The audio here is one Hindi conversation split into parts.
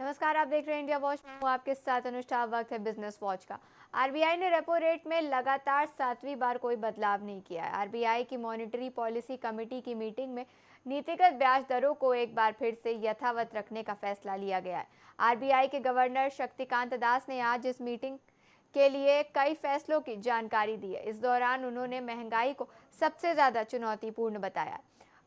नमस्कार, आप देख रहे हैं इंडिया वॉच। मैं हूं आपके साथ अनुष्ठा। वक्त है बिजनेस वॉच का। आरबीआई ने रेपो रेट में लगातार 7वीं बार कोई बदलाव नहीं किया है। आरबीआई की मॉनेटरी पॉलिसी कमेटी की मीटिंग में नीतिगत ब्याज दरों को एक बार फिर से यथावत रखने का फैसला लिया गया है। आरबीआई के गवर्नर शक्तिकांत दास ने आज इस मीटिंग के लिए कई फैसलों की जानकारी दी है। इस दौरान उन्होंने महंगाई को सबसे ज्यादा चुनौतीपूर्ण बताया।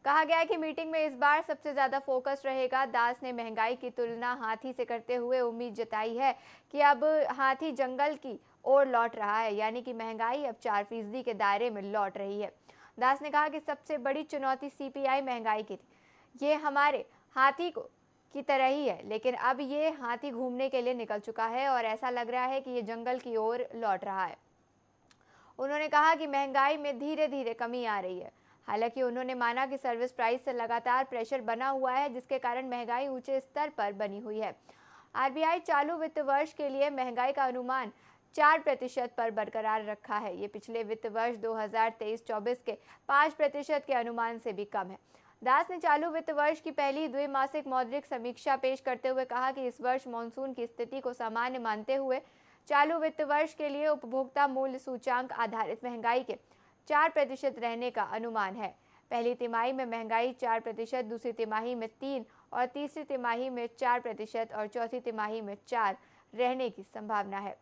कहा गया है कि मीटिंग में इस बार सबसे ज्यादा फोकस रहेगा। दास ने महंगाई की तुलना हाथी से करते हुए उम्मीद जताई है कि अब हाथी जंगल की ओर लौट रहा है, यानी कि महंगाई अब 4% के दायरे में लौट रही है। दास ने कहा कि सबसे बड़ी चुनौती सीपीआई महंगाई की थी। ये हमारे हाथी को की तरह ही है, लेकिन अब ये हाथी घूमने के लिए निकल चुका है और ऐसा लग रहा है कि ये जंगल की ओर लौट रहा है। उन्होंने कहा कि महंगाई में धीरे धीरे कमी आ रही है। हालांकि उन्होंने माना कि सर्विस प्राइस से लगातार प्रेशर बना हुआ है, जिसके कारण महंगाई ऊंचे स्तर पर बनी हुई है। आरबीआई चालू वित्त वर्ष के लिए महंगाई का अनुमान 4% पर बरकरार रखा है। ये पिछले वित्त वर्ष 2023-24 के 5% के अनुमान से भी कम है। दास ने चालू वित्त वर्ष की पहली द्विमासिक मौद्रिक समीक्षा पेश करते हुए कहा कि इस वर्ष मानसून की स्थिति को सामान्य मानते हुए चालू वित्त वर्ष के लिए उपभोक्ता मूल्य सूचांक आधारित महंगाई के 4% रहने का अनुमान है। पहली तिमाही में महंगाई 4%, दूसरी तिमाही में 3% और तीसरी तिमाही में 4% और चौथी तिमाही में 4% रहने की संभावना है।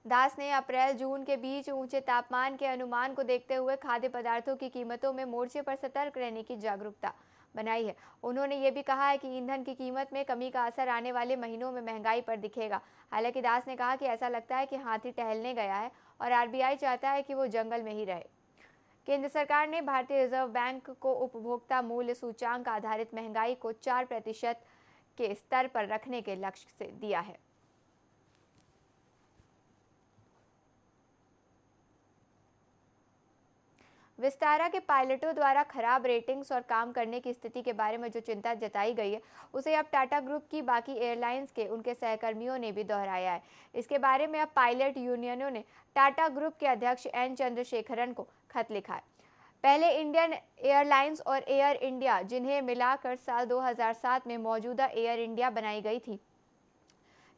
दास ने अप्रैल जून के बीच ऊंचे तापमान के अनुमान को देखते हुए खाद्य पदार्थों की कीमतों में मोर्चे पर सतर्क रहने की जागरूकता बनाई है। उन्होंने ये भी कहा है कि ईंधन की कीमत में कमी का असर आने वाले महीनों में महंगाई पर दिखेगा। हालांकि दास ने कहा कि ऐसा लगता है कि हाथी टहलने गया है और आरबीआई चाहता है कि वो जंगल में ही रहे। केंद्र सरकार ने भारतीय रिजर्व बैंक को उपभोक्ता मूल्य सूचांक आधारित महंगाई को 4% के स्तर पर रखने के लक्ष्य से दिया है। विस्तारा के पायलटों द्वारा खराब रेटिंग्स और काम करने की स्थिति के बारे में जो चिंता जताई गई है, उसे अब टाटा ग्रुप की बाकी एयरलाइंस के उनके सहकर्मियों ने भी दोहराया है। इसके बारे में अब पायलट यूनियनों ने टाटा ग्रुप के अध्यक्ष एन चंद्रशेखरन को खत लिखा है। पहले इंडियन एयरलाइंस और एयर इंडिया, जिन्हें मिलाकर साल 2007 में मौजूदा एयर इंडिया बनाई गई थी,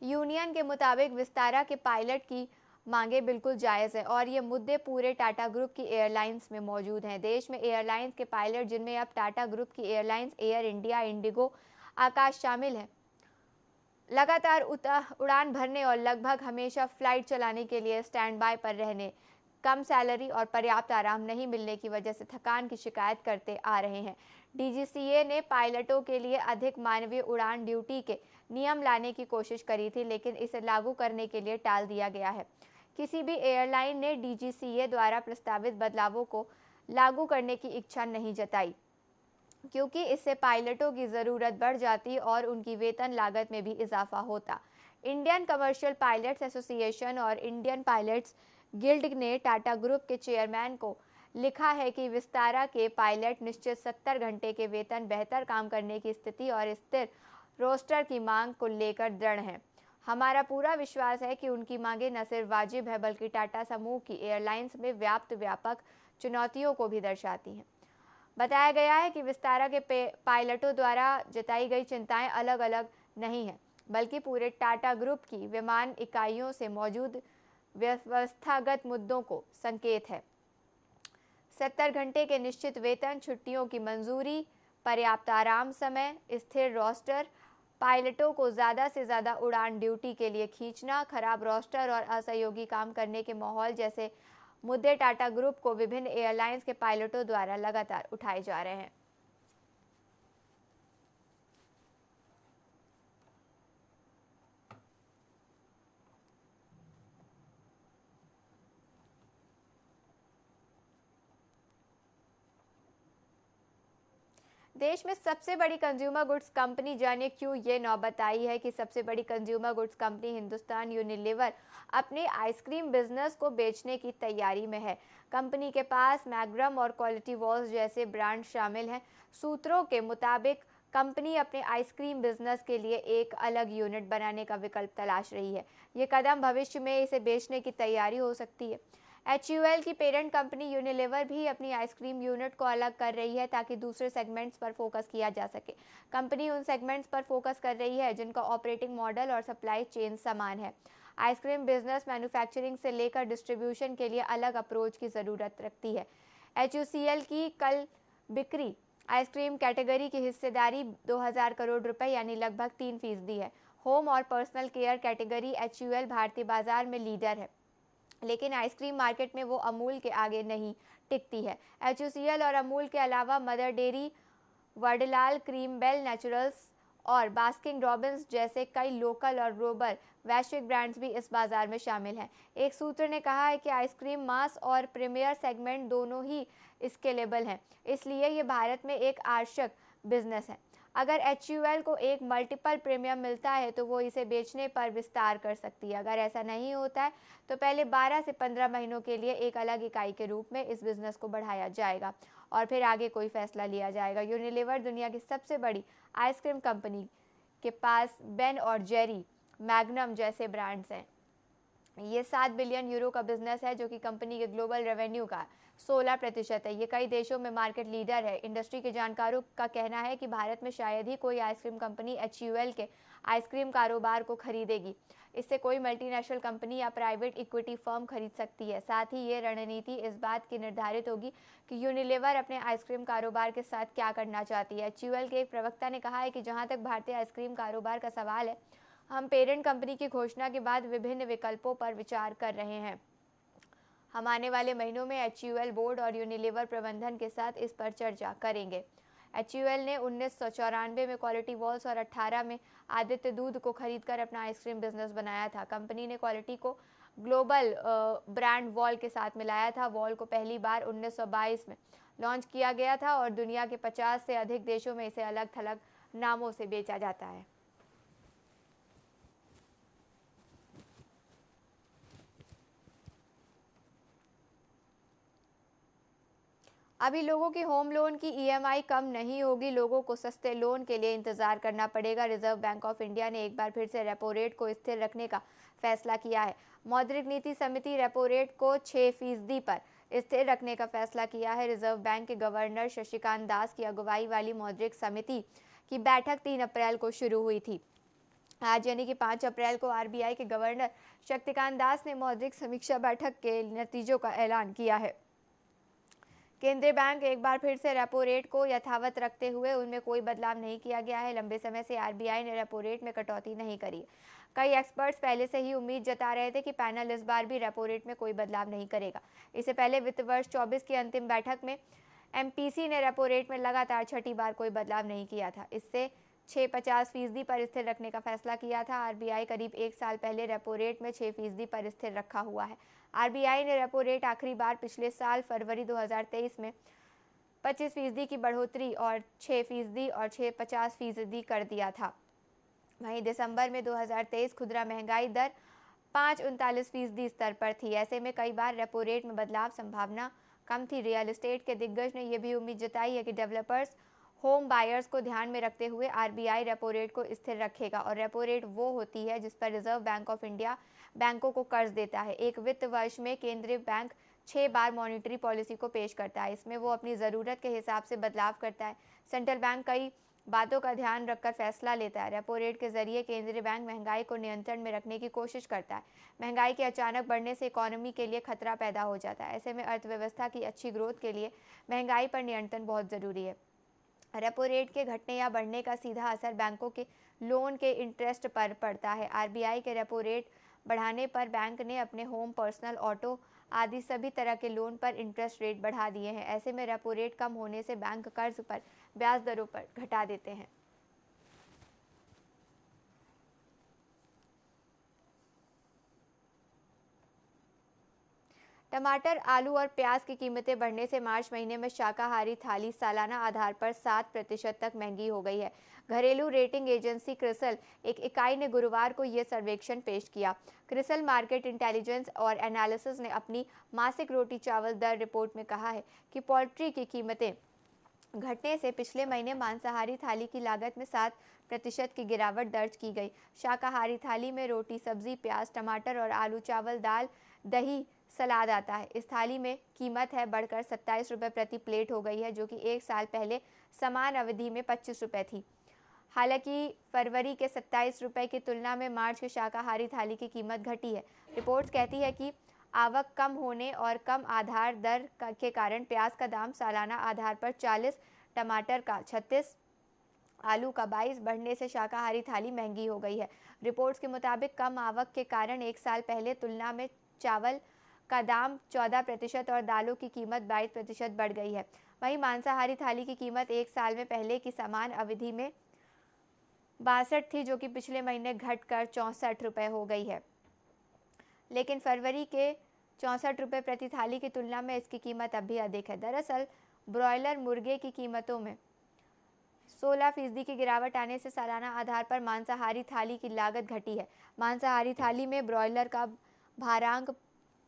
यूनियन के मुताबिक विस्तारा के पायलट की मांगे बिल्कुल जायज़ है और ये मुद्दे पूरे टाटा ग्रुप की एयरलाइंस में मौजूद हैं। देश में एयरलाइंस के पायलट, जिनमें अब टाटा ग्रुप की एयरलाइंस एयर इंडिया, इंडिगो, आकाश शामिल हैं, लगातार उड़ान भरने और लगभग हमेशा फ्लाइट चलाने के लिए स्टैंड बाय पर रहने, कम सैलरी और पर्याप्त आराम नहीं मिलने की वजह से थकान की शिकायत करते आ रहे हैं। डीजीसीए ने पायलटों के लिए अधिक मानवीय उड़ान ड्यूटी के नियम लाने की कोशिश करी थी, लेकिन इसे लागू करने के लिए टाल दिया गया है। किसी भी एयरलाइन ने डीजीसीए द्वारा प्रस्तावित बदलावों को लागू करने की इच्छा नहीं जताई, क्योंकि इससे पायलटों की ज़रूरत बढ़ जाती और उनकी वेतन लागत में भी इजाफा होता। इंडियन कमर्शियल पायलट्स एसोसिएशन और इंडियन पायलट्स गिल्ड ने टाटा ग्रुप के चेयरमैन को लिखा है कि विस्तारा के पायलट निश्चित 70 घंटे के वेतन, बेहतर काम करने की स्थिति और स्थिर रोस्टर की मांग को लेकर दृढ़ हैं। हमारा पूरा विश्वास है कि उनकी मांगें न सिर्फ वाजिब है, बल्कि टाटा समूह की एयरलाइंस में व्यापक चुनौतियों को भी दर्शाती हैं। बताया गया है कि विस्तारा के पायलटों द्वारा जताई गई चिंताएं अलग अलग नहीं हैं, बल्कि पूरे टाटा ग्रुप की विमान इकाइयों से मौजूद व्यवस्थागत मुद्दों को संकेत है। 70 घंटे के निश्चित वेतन, छुट्टियों की मंजूरी, पर्याप्त आराम समय, स्थिर रोस्टर, पायलटों को ज़्यादा से ज़्यादा उड़ान ड्यूटी के लिए खींचना, खराब रोस्टर और असहयोगी काम करने के माहौल जैसे मुद्दे टाटा ग्रुप को विभिन्न एयरलाइंस के पायलटों द्वारा लगातार उठाए जा रहे हैं। देश में सबसे बड़ी कंज्यूमर गुड्स कंपनी, जानिए क्यों ये नौबत आई है कि सबसे बड़ी consumer goods company Hindustan Unilever अपने आइसक्रीम बिजनेस को बेचने की तैयारी में है। कंपनी के पास मैग्नम और क्वालिटी वॉल्स जैसे ब्रांड शामिल हैं। सूत्रों के मुताबिक कंपनी अपने आइसक्रीम बिजनेस के लिए एक अलग यूनिट बनाने का विकल्प तलाश रही है। ये कदम भविष्य में इसे बेचने की तैयारी हो सकती है। HUL की पेरेंट कंपनी यूनिलीवर भी अपनी आइसक्रीम यूनिट को अलग कर रही है ताकि दूसरे सेगमेंट्स पर फोकस किया जा सके। कंपनी उन सेगमेंट्स पर फोकस कर रही है जिनका ऑपरेटिंग मॉडल और सप्लाई चेन समान है। आइसक्रीम बिजनेस मैन्युफैक्चरिंग से लेकर डिस्ट्रीब्यूशन के लिए अलग अप्रोच की ज़रूरत रखती है। HUCL की कल बिक्री आइसक्रीम कैटेगरी की हिस्सेदारी 2000 करोड़ रुपए यानी लगभग 3% है। होम और पर्सनल केयर कैटेगरी HUL भारतीय बाजार में लीडर है, लेकिन आइसक्रीम मार्केट में वो अमूल के आगे नहीं टिकती है। HUCL और अमूल के अलावा मदर डेयरी, वर्डलाल, क्रीमबेल नेचुरल्स और बास्किन रॉबिन्स जैसे कई लोकल और ग्लोबल वैश्विक ब्रांड्स भी इस बाजार में शामिल हैं। एक सूत्र ने कहा है कि आइसक्रीम मास और प्रीमियर सेगमेंट दोनों ही स्केलेबल हैं, इसलिए ये भारत में एक आकर्षक बिजनेस है। अगर HUL को एक मल्टीपल प्रीमियम मिलता है तो वो इसे बेचने पर विस्तार कर सकती है। अगर ऐसा नहीं होता है तो पहले 12 से 15 महीनों के लिए एक अलग इकाई के रूप में इस बिजनेस को बढ़ाया जाएगा और फिर आगे कोई फैसला लिया जाएगा। यूनिलीवर दुनिया की सबसे बड़ी आइसक्रीम कंपनी के पास बेन और जेरी, मैग्नम जैसे ब्रांड्स हैं। ये 7 बिलियन यूरो का बिजनेस है जो कि कंपनी के ग्लोबल रेवेन्यू का 16% है। ये कई देशों में मार्केट लीडर है। इंडस्ट्री के जानकारों का कहना है कि भारत में शायद ही कोई आइसक्रीम कंपनी HUL के आइसक्रीम कारोबार को खरीदेगी। इससे कोई मल्टीनेशनल कंपनी या प्राइवेट इक्विटी फर्म खरीद सकती है। साथ ही ये रणनीति इस बात की निर्धारित होगी कि यूनिलीवर अपने आइसक्रीम कारोबार के साथ क्या करना चाहती है। HUL के एक प्रवक्ता ने कहा है कि जहां तक भारतीय आइसक्रीम कारोबार का सवाल है, हम पेरेंट कंपनी की घोषणा के बाद विभिन्न विकल्पों पर विचार कर रहे हैं। हम आने वाले महीनों में HUL बोर्ड और यूनिलीवर प्रबंधन के साथ इस पर चर्चा करेंगे। HUL ने 1994 में क्वालिटी वॉल्स और 18 में आदित्य दूध को खरीदकर अपना आइसक्रीम बिजनेस बनाया था। कंपनी ने क्वालिटी को ग्लोबल ब्रांड वॉल के साथ मिलाया था। वॉल को पहली बार 1922 में लॉन्च किया गया था और दुनिया के 50 से अधिक देशों में इसे अलग थलग नामों से बेचा जाता है। अभी लोगों की होम लोन की EMI कम नहीं होगी। लोगों को सस्ते लोन के लिए इंतजार करना पड़ेगा। रिजर्व बैंक ऑफ इंडिया ने एक बार फिर से रेपो रेट को स्थिर रखने का फैसला किया है। मौद्रिक नीति समिति रेपो रेट को 6% पर स्थिर रखने का फैसला किया है। रिजर्व बैंक के गवर्नर शक्तिकांत दास की अगुवाई वाली मौद्रिक समिति की बैठक 3 अप्रैल को शुरू हुई थी। आज यानी कि 5 अप्रैल को RBI के गवर्नर शक्तिकांत दास ने मौद्रिक समीक्षा बैठक के नतीजों का ऐलान किया है। केंद्रीय बैंक एक बार फिर से रेपो रेट को यथावत रखते हुए उनमें कोई बदलाव नहीं किया गया है। लंबे समय से RBI ने रेपो रेट में कटौती नहीं करी। कई एक्सपर्ट्स पहले से ही उम्मीद जता रहे थे कि पैनल इस बार भी रेपो रेट में कोई बदलाव नहीं करेगा। इससे पहले वित्त वर्ष 24 की अंतिम बैठक में MPC ने रेपो रेट में लगातार छठी बार कोई बदलाव नहीं किया था। इससे 6.50% पर स्थिर रखने का फैसला किया था। RBI करीब एक साल पहले रेपो रेट में 6% पर स्थिर रखा हुआ है। RBI ने रेपो रेट आखिरी बार पिछले साल फरवरी 2023 में 25% की बढ़ोतरी और 6% और 6.50% कर दिया था। वहीं दिसंबर में 2023 खुदरा महंगाई दर 5.39% स्तर पर थी। ऐसे में कई बार रेपो रेट में बदलाव संभावना कम थी। रियल एस्टेट के दिग्गज ने यह भी उम्मीद जताई है कि डेवलपर्स होम बायर्स को ध्यान में रखते हुए RBI रेपो रेट को स्थिर रखेगा। और रेपो रेट वो होती है जिस पर रिजर्व बैंक ऑफ इंडिया बैंकों को कर्ज देता है। एक वित्त वर्ष में केंद्रीय बैंक 6 बार मॉनेटरी पॉलिसी को पेश करता है। इसमें वो अपनी ज़रूरत के हिसाब से बदलाव करता है। सेंट्रल बैंक कई बातों का ध्यान रखकर फैसला लेता है। रेपो रेट के जरिए केंद्रीय बैंक महंगाई को नियंत्रण में रखने की कोशिश करता है। महंगाई के अचानक बढ़ने से इकोनॉमी के लिए खतरा पैदा हो जाता है। ऐसे में अर्थव्यवस्था की अच्छी ग्रोथ के लिए महंगाई पर नियंत्रण बहुत ज़रूरी है। रेपो रेट के घटने या बढ़ने का सीधा असर बैंकों के लोन के इंटरेस्ट पर पड़ता है। RBI के रेपो रेट बढ़ाने पर बैंक ने अपने होम, पर्सनल, ऑटो आदि सभी तरह के लोन पर इंटरेस्ट रेट बढ़ा दिए हैं। ऐसे में रेपो रेट कम होने से बैंक कर्ज पर ब्याज दरों पर घटा देते हैं। टमाटर, आलू और प्याज की कीमतें बढ़ने से मार्च महीने में शाकाहारी थाली सालाना आधार पर 7% तक महंगी हो गई है। घरेलू रेटिंग एजेंसी क्रिसल एक इकाई ने गुरुवार को यह सर्वेक्षण पेश किया। क्रिसल मार्केट इंटेलिजेंस और एनालिसिस ने अपनी मासिक रोटी चावल दर रिपोर्ट में कहा है कि पोल्ट्री की कीमतें घटने से पिछले महीने मांसाहारी थाली की लागत में 7% की गिरावट दर्ज की गई। शाकाहारी थाली में रोटी, सब्जी, प्याज, टमाटर और आलू, चावल, दाल, दही, सलाद आता है। इस थाली में कीमत है बढ़कर 27 रुपये प्रति प्लेट हो गई है, जो कि एक साल पहले समान अवधि में 25 रुपये थी। हालांकि फरवरी के 27 रुपये की तुलना में मार्च के शाकाहारी थाली की कीमत घटी है। रिपोर्ट्स कहती है कि आवक कम होने और कम आधार दर के कारण प्याज का दाम सालाना आधार पर 40, टमाटर का 36, आलू का 22 बढ़ने से शाकाहारी थाली महंगी हो गई है। रिपोर्ट्स के मुताबिक कम आवक के कारण एक साल पहले तुलना में चावल का दाम 14% और दालों की कीमत 22% बढ़ गई है। वहीं मांसाहारी थाली की कीमत एक साल में पहले की समान अवधि में 62 थी, जो कि पिछले महीने घटकर 64 रुपये हो गई है। लेकिन फरवरी के 64 रुपये प्रति थाली की तुलना में इसकी कीमत अब भी अधिक है। दरअसल ब्रॉयलर मुर्गे की कीमतों में 16% की गिरावट आने से सालाना आधार पर मांसाहारी थाली की लागत घटी है। मांसाहारी थाली में ब्रॉयलर का भारांक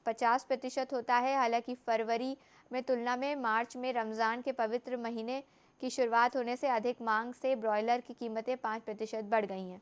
50% होता है। हालांकि फरवरी में तुलना में मार्च में रमज़ान के पवित्र महीने की शुरुआत होने से अधिक मांग से ब्रॉयलर की कीमतें 5% बढ़ गई हैं।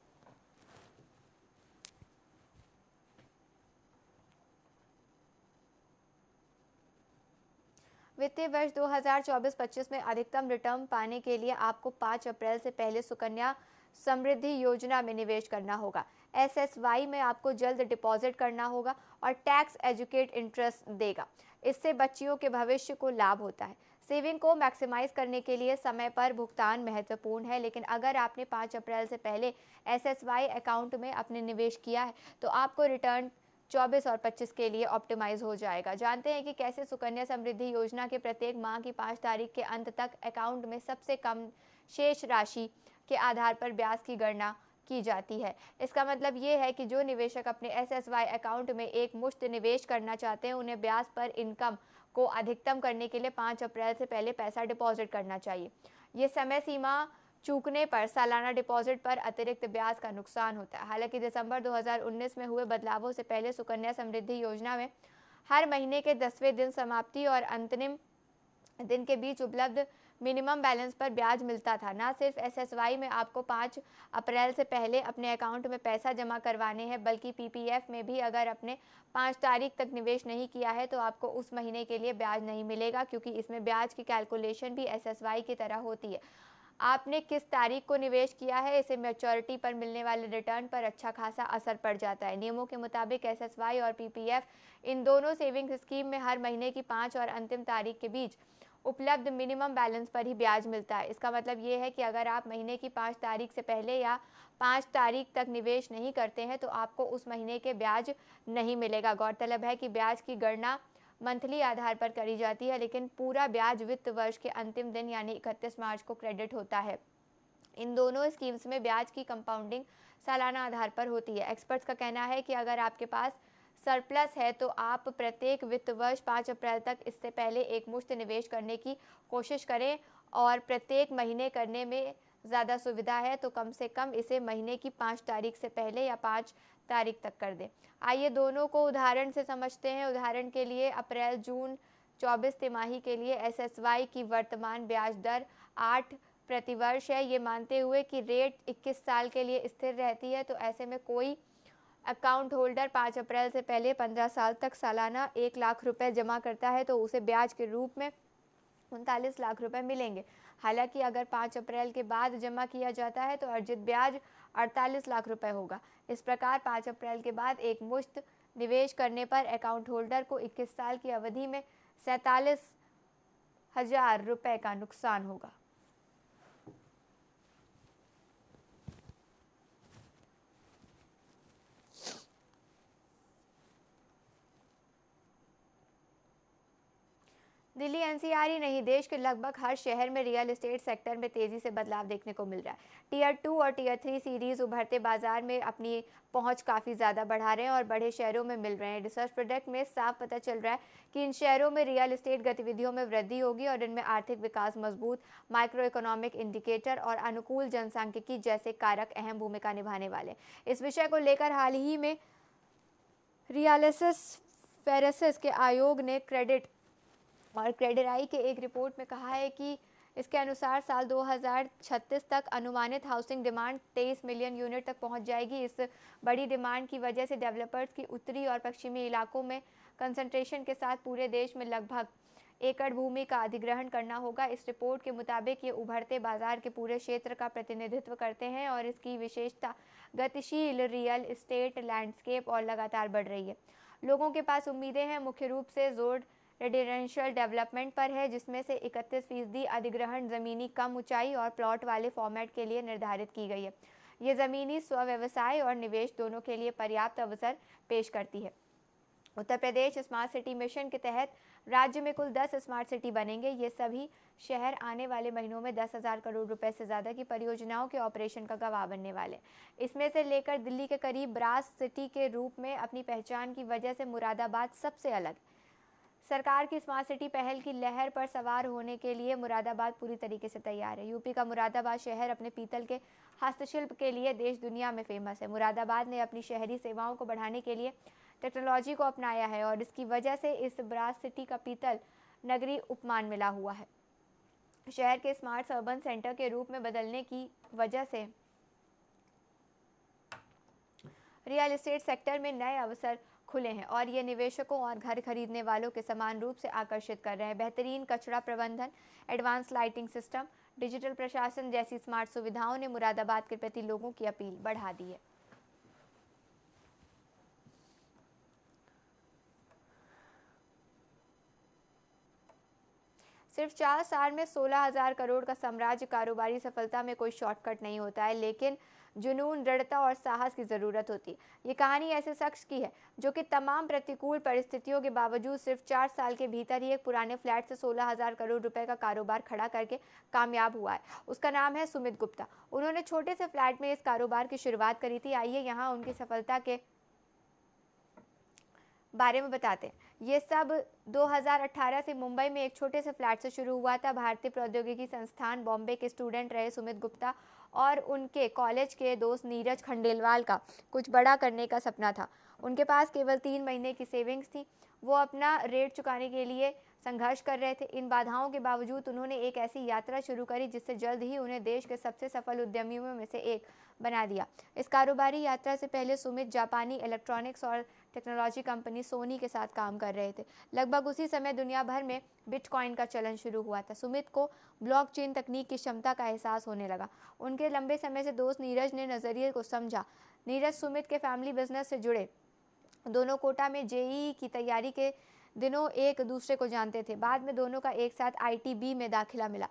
वित्तीय वर्ष 2024-25 में अधिकतम रिटर्न पाने के लिए आपको 5 अप्रैल से पहले सुकन्या समृद्धि योजना में निवेश करना होगा। एसएसवाई में आपको जल्द डिपॉजिट करना होगा और टैक्स एजुकेट इंटरेस्ट देगा। इससे बच्चियों के भविष्य को लाभ होता है। सेविंग को मैक्सिमाइज करने के लिए समय पर भुगतान महत्वपूर्ण है, लेकिन अगर आपने 5 अप्रैल से पहले एसएसवाई अकाउंट में अपने निवेश किया है तो आपको रिटर्न 24 और 25 के लिए ऑप्टिमाइज हो जाएगा। जानते हैं कि कैसे सुकन्या समृद्धि योजना के प्रत्येक माह की 5 तारीख के अंत तक अकाउंट में सबसे कम शेष राशि के आधार पर ब्याज की गणना की जाती है। इसका मतलब ये है कि जो निवेशक अपने एसएसवाई अकाउंट में एक मुश्त निवेश करना चाहते हैं, उन्हें ब्याज पर इनकम को अधिकतम करने के लिए 5 अप्रैल से पहले पैसा डिपॉजिट करना चाहिए। ये समय सीमा चूकने पर सालाना डिपॉजिट पर अतिरिक्त ब्याज का नुकसान होता है। हालांकि दिसंबर 2019 में हुए बदलावों से पहले सुकन्या समृद्धि योजना में हर महीने के 10वें दिन समाप्ति और अंतिम दिन के बीच उपलब्ध मिनिमम बैलेंस पर ब्याज मिलता था। न सिर्फ एसएसवाई में आपको 5 अप्रैल से पहले अपने अकाउंट में पैसा जमा करवाने हैं, बल्कि पीपीएफ में भी अगर आपने 5 तारीख तक निवेश नहीं किया है तो आपको उस महीने के लिए ब्याज नहीं मिलेगा, क्योंकि इसमें ब्याज की कैलकुलेशन भी एसएसवाई की तरह होती है। आपने किस तारीख को निवेश किया है, इसे मैच्योरिटी पर मिलने वाले रिटर्न पर अच्छा खासा असर पड़ जाता है। नियमों के मुताबिक एसएसवाई और पीपीएफ इन दोनों सेविंग स्कीम में हर महीने की 5 और अंतिम तारीख के बीच उपलब्ध मिनिमम बैलेंस पर ही ब्याज मिलता है। इसका मतलब ये है कि अगर आप महीने की 5 तारीख से पहले या 5 तारीख तक निवेश नहीं करते हैं तो आपको उस महीने के ब्याज नहीं मिलेगा। गौरतलब है कि ब्याज की गणना मंथली आधार पर करी जाती है, लेकिन पूरा ब्याज वित्त वर्ष के अंतिम दिन यानी 31 मार्च को क्रेडिट होता है। इन दोनों स्कीम्स में ब्याज की कंपाउंडिंग सालाना आधार पर होती है। एक्सपर्ट्स का कहना है कि अगर आपके पास सरप्लस है तो आप प्रत्येक वित्त वर्ष 5 अप्रैल तक इससे पहले एक मुश्त निवेश करने की कोशिश करें, और प्रत्येक महीने करने में ज़्यादा सुविधा है तो कम से कम इसे महीने की 5 तारीख से पहले या 5 तारीख तक कर दें। आइए दोनों को उदाहरण से समझते हैं। उदाहरण के लिए अप्रैल जून 24 तिमाही के लिए एसएसवाई की वर्तमान ब्याज दर 8 प्रतिवर्ष है। ये मानते हुए कि रेट 21 साल के लिए स्थिर रहती है, तो ऐसे में कोई अकाउंट होल्डर 5 अप्रैल से पहले 15 साल तक सालाना 1 लाख रुपए जमा करता है तो उसे ब्याज के रूप में 39 लाख रुपए मिलेंगे। हालांकि अगर 5 अप्रैल के बाद जमा किया जाता है तो अर्जित ब्याज 48 लाख रुपए होगा। इस प्रकार 5 अप्रैल के बाद एक मुश्त निवेश करने पर अकाउंट होल्डर को 21 साल की अवधि में 47,000 रुपए का नुकसान होगा। दिल्ली एनसीआर ही नहीं, देश के लगभग हर शहर में रियल एस्टेट सेक्टर में तेजी से बदलाव देखने को मिल रहा है। टियर 2 और टियर 3 सीरीज उभरते बाजार में अपनी पहुंच काफ़ी ज़्यादा बढ़ा रहे हैं और बड़े शहरों में मिल रहे हैं। रिसर्च प्रोडक्ट में साफ पता चल रहा है कि इन शहरों में रियल एस्टेट गतिविधियों में वृद्धि होगी और इनमें आर्थिक विकास मजबूत, माइक्रो इकोनॉमिक इंडिकेटर और अनुकूल जनसांख्यिकी जैसे कारक अहम भूमिका निभाने वाले। इस विषय को लेकर हाल ही में रियलिसिस फेरेसिस के आयोग ने क्रेडिट और क्रेडिराई के एक रिपोर्ट में कहा है कि इसके अनुसार साल 2036 तक अनुमानित हाउसिंग डिमांड 23 मिलियन यूनिट तक पहुंच जाएगी। इस बड़ी डिमांड की वजह से डेवलपर्स की उत्तरी और पश्चिमी इलाकों में कंसंट्रेशन के साथ पूरे देश में लगभग एकड़ भूमि का अधिग्रहण करना होगा। इस रिपोर्ट के मुताबिक ये उभरते बाजार के पूरे क्षेत्र का प्रतिनिधित्व करते हैं और इसकी विशेषता गतिशील रियल एस्टेट लैंडस्केप और लगातार बढ़ रही है। लोगों के पास उम्मीदें हैं, मुख्य रूप से जोर रेजिडेंशियल डेवलपमेंट पर है, जिसमें से 31% अधिग्रहण जमीनी कम ऊंचाई और प्लॉट वाले फॉर्मेट के लिए निर्धारित की गई है। ये जमीनी स्व-व्यवसाय और निवेश दोनों के लिए पर्याप्त अवसर पेश करती है। Uttar Pradesh smart city mission के तहत राज्य में कुल 10 स्मार्ट सिटी बनेंगे। ये सभी शहर आने वाले महीनों में 10,000 करोड़ रुपए से ज़्यादा की परियोजनाओं के ऑपरेशन का गवाह बनने वाले। इसमें से लेकर दिल्ली के करीब ब्रास सिटी के रूप में अपनी पहचान की वजह से मुरादाबाद सबसे अलग। सरकार की स्मार्ट सिटी पहल की लहर पर सवार होने के लिए मुरादाबाद पूरी तरीके से तैयार है। यूपी का मुरादाबाद शहर अपने पीतल के हस्तशिल्प के लिए देश दुनिया में फेमस है। मुरादाबाद ने अपनी शहरी सेवाओं को बढ़ाने के लिए टेक्नोलॉजी को अपनाया है और इसकी वजह से इस ब्रास सिटी का पीतल नगरी उपमान मिला हुआ है। शहर के स्मार्ट अर्बन सेंटर के रूप में बदलने की वजह से रियल एस्टेट सेक्टर में नए अवसर खुले हैं और ये निवेशकों और घर खरीदने वालों के समान रूप से आकर्षित कर रहे हैं। बेहतरीन कचरा प्रबंधन, एडवांस लाइटिंग सिस्टम, डिजिटल प्रशासन जैसी स्मार्ट सुविधाओं ने मुरादाबाद के प्रति लोगों की अपील बढ़ा दी है। सिर्फ 4 साल में 16,000 करोड़ का साम्राज्य। कारोबारी सफलता में कोई शॉर्टकट नहीं होता है, लेकिन जुनून, दृढ़ता और साहस की जरूरत होती है। ये कहानी ऐसे शख्स की है जो कि तमाम प्रतिकूल परिस्थितियों के बावजूद सिर्फ 4 साल के भीतर ही एक पुराने फ्लैट से 16,000 करोड़ रुपए का कारोबार खड़ा करके कामयाब हुआ है। उसका नाम है सुमित गुप्ता। उन्होंने छोटे से फ्लैट में इस कारोबार की शुरुआत करी थी। आइए यहाँ उनकी सफलता के बारे में बताते हैं। ये सब 2018 से मुंबई में एक छोटे से फ्लैट से शुरू हुआ था। भारतीय प्रौद्योगिकी संस्थान बॉम्बे के स्टूडेंट रहे सुमित गुप्ता और उनके कॉलेज के दोस्त नीरज खंडेलवाल का कुछ बड़ा करने का सपना था। उनके पास केवल 3 महीने की सेविंग्स थी। वो अपना रेट चुकाने के लिए संघर्ष कर रहे थे। इन बाधाओं के बावजूद उन्होंने एक ऐसी यात्रा शुरू करी जिससे जल्द ही उन्हें देश के सबसे सफल उद्यमियों में से एक बना दिया। इस कारोबारी यात्रा से पहले सुमित जापानी इलेक्ट्रॉनिक्स और टेक्नोलॉजी कंपनी सोनी के साथ काम कर रहे थे। लगभग उसी समय दुनिया भर में बिटकॉइन का चलन शुरू हुआ था। सुमित को ब्लॉकचेन तकनीक की क्षमता का एहसास होने लगा। उनके लंबे समय से दोस्त नीरज ने नजरिए को समझा। नीरज सुमित के फैमिली बिजनेस से जुड़े। दोनों कोटा में जेईई की तैयारी के दिनों एक दूसरे को जानते थे। बाद में दोनों का एक साथ आईटीबी में दाखिला मिला।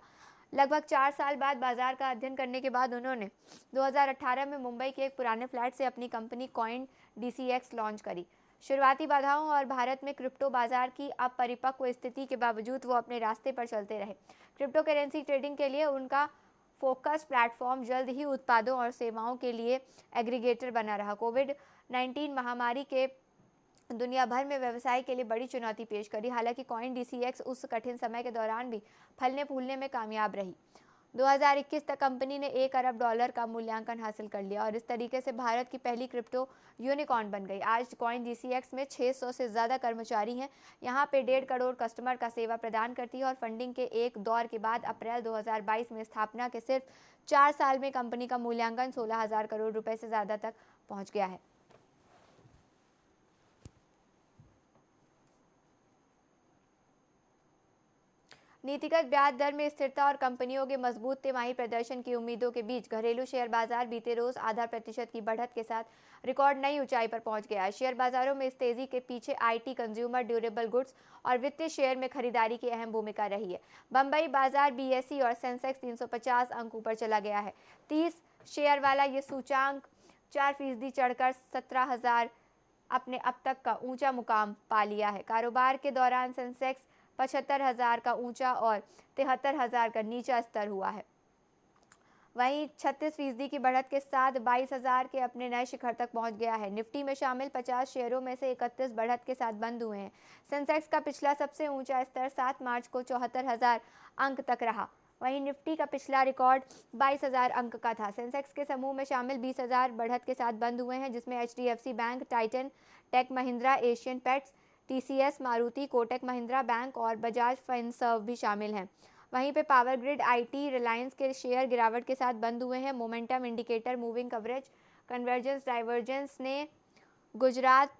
लगभग 4 साल बाद बाजार का अध्ययन करने के बाद उन्होंने 2018 में मुंबई के एक पुराने फ्लैट से अपनी कंपनी कॉइन डीसीएक्स लॉन्च करी। शुरुआती बाधाओं और भारत में क्रिप्टो बाजार की अपरिपक्व स्थिति के बावजूद वो अपने रास्ते पर चलते रहे। क्रिप्टो करेंसी ट्रेडिंग के लिए उनका फोकस प्लेटफॉर्म जल्द ही उत्पादों और सेवाओं के लिए एग्रीगेटर बना रहा। कोविड-19 महामारी के दुनिया भर में व्यवसाय के लिए बड़ी चुनौती पेश करी। हालांकि कॉइन डीसीएक्स उस कठिन समय के दौरान भी फलने फूलने में कामयाब रही। 2021 तक कंपनी ने $1 अरब का मूल्यांकन हासिल कर लिया और इस तरीके से भारत की पहली क्रिप्टो यूनिकॉर्न बन गई। आज कॉइन डीसीएक्स में 600 से ज़्यादा कर्मचारी हैं। यहाँ पे 1.5 करोड़ कस्टमर का सेवा प्रदान करती है और फंडिंग के एक दौर के बाद अप्रैल 2022 में स्थापना के सिर्फ 4 साल में कंपनी का मूल्यांकन 16,000 करोड़ रुपए से ज़्यादा तक पहुँच गया है। नीतिगत ब्याज दर में स्थिरता और कंपनियों के मजबूत तिमाही प्रदर्शन की उम्मीदों के बीच घरेलू शेयर बाजार बीते रोज ½ % की बढ़त के साथ रिकॉर्ड नई ऊंचाई पर पहुंच गया है। शेयर बाजारों में इस तेजी के पीछे आईटी, कंज्यूमर ड्यूरेबल गुड्स और वित्तीय शेयर में खरीदारी की अहम भूमिका रही है। बंबई बाजार बीएसई और सेंसेक्स 350 अंक ऊपर चला गया है। 30 शेयर वाला ये सूचांक 4% चढ़कर 17,000 अपने अब तक का ऊंचा मुकाम पा लिया है। कारोबार के दौरान सेंसेक्स 75,000 का ऊंचा और 73,000 का नीचा स्तर हुआ है। वहीं 36% की बढ़त के साथ 22,000 के अपने नए शिखर तक पहुंच गया है। निफ्टी में शामिल 50 शेयरों में से 31 बढ़त के साथ बंद हुए हैं। सेंसेक्स का पिछला सबसे ऊंचा स्तर 7 मार्च को 74,000 अंक तक रहा। वहीं निफ्टी का पिछला रिकॉर्ड 22,000 अंक का था। सेंसेक्स के समूह में शामिल 20,000 बढ़त के साथ बंद हुए हैं, जिसमें HDFC bank, Titan, Tech Mahindra, Asian Paints, TCS, Maruti, Kotak Mahindra bank और बजाज फिनसर्व भी शामिल हैं। वहीं पे पावर ग्रिड, आईटी, रिलायंस के शेयर गिरावट के साथ बंद हुए हैं। Momentum indicator, moving coverage, convergence, divergence ने गुजरात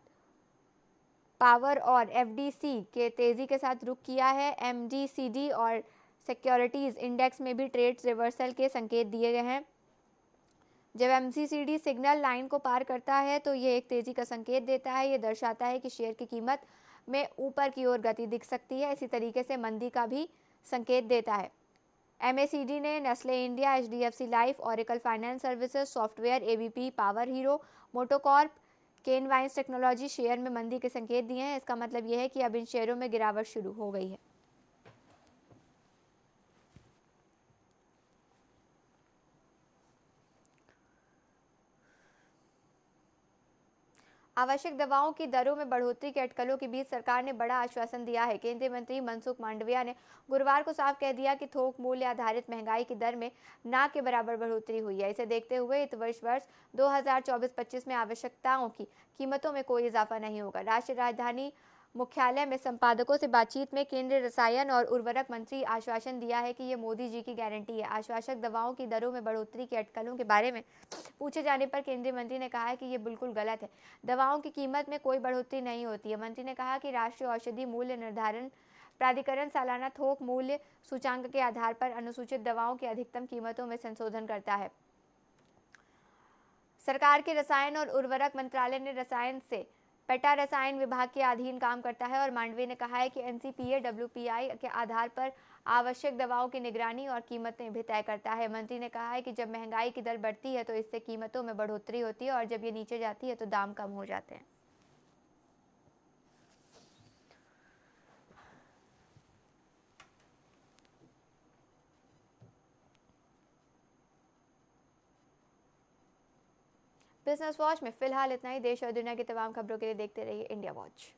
पावर और एफडीसी के तेजी के साथ रुख किया है। एमजीसीडी और सिक्योरिटीज इंडेक्स में भी ट्रेड रिवर्सल के संकेत दिए गए हैं। जब एमसीसीडी सिग्नल लाइन को पार करता है तो यह एक तेजी का संकेत देता है। यह दर्शाता है कि शेयर की कीमत में ऊपर की ओर गति दिख सकती है। इसी तरीके से मंदी का भी संकेत देता है। एमएसीडी ने Nestle India, HDFC Life, Oracle Finance Services Software, ABP Power, Hero MotoCorp, Kaynes Technology share में मंदी के संकेत दिए हैं। इसका मतलब यह है कि अब इन शेयरों में गिरावट शुरू हो गई है। आवश्यक दवाओं की दरों में बढ़ोतरी के अटकलों के बीच सरकार ने बड़ा आश्वासन दिया है। केंद्रीय मंत्री मनसुख मांडविया ने गुरुवार को साफ कह दिया कि थोक मूल्य आधारित महंगाई की दर में ना के बराबर बढ़ोतरी हुई है। इसे देखते हुए इस वर्ष 2024-25 में आवश्यकताओं की कीमतों में कोई इजाफा नहीं होगा। राष्ट्रीय राजधानी मुख्यालय में संपादकों से बातचीत में केंद्रीय रसायन और उर्वरक मंत्री आश्वासन दिया है कि ये मोदी जी की गारंटी है। आवश्यक दवाओं की दरों में बढ़ोतरी के अटकलों के बारे में पूछे जाने पर केंद्रीय मंत्री ने कहा है कि ये बिल्कुल गलत है। दवाओं की कीमत में कोई बढ़ोतरी नहीं होती है। मंत्री ने कहा कि राष्ट्रीय औषधि मूल्य निर्धारण प्राधिकरण सालाना थोक मूल्य सूचांक के आधार पर अनुसूचित दवाओं की अधिकतम कीमतों में संशोधन करता है। सरकार के रसायन और उर्वरक मंत्रालय ने रसायन से पेटा रसायन विभाग के अधीन काम करता है और मांडवी ने कहा है कि एनसीपीए डब्ल्यूपीआई के आधार पर आवश्यक दवाओं की निगरानी और कीमतें भी तय करता है। मंत्री ने कहा है कि जब महंगाई की दर बढ़ती है तो इससे कीमतों में बढ़ोतरी होती है और जब ये नीचे जाती है तो दाम कम हो जाते हैं। बिजनेस वॉच में फिलहाल इतना ही। देश और दुनिया की तमाम खबरों के लिए देखते रहिए इंडिया वॉच।